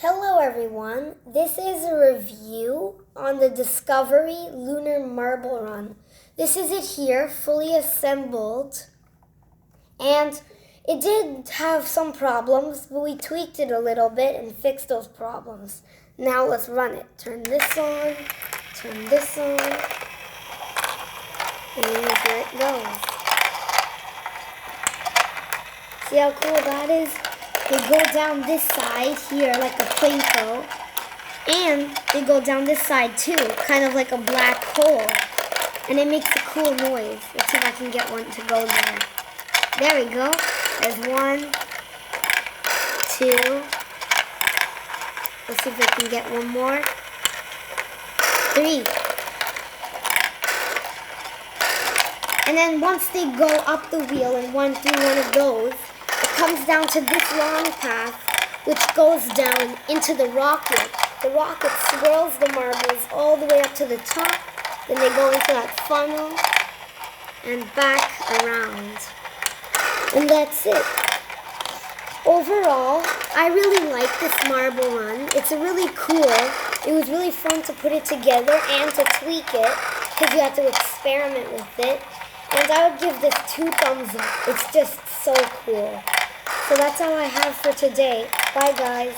Hello everyone, this is a review on the Discovery Lunar Marble Run. This is it here, fully assembled, and it did have some problems, but we tweaked it a little bit and fixed those problems. Now let's run it. Turn this on, and here it goes. See how cool that is? They go down this side here like a Play-Doh, and they go down this side too, kind of like a black hole. And it makes a cool noise. Let's see if I can get one to go there. There we go. There's 1, 2. Let's see if I can get one more. 3. And then once they go up the wheel and through one of those, it comes down to this long path, which goes down into the rocket. The rocket swirls the marbles all the way up to the top, then they go into that funnel and back around. And that's it. Overall, I really like this marble run. It's really cool. It was really fun to put it together and to tweak it, because you have to experiment with it. And I would give this 2 thumbs up. It's just so cool. So that's all I have for today. Bye, guys.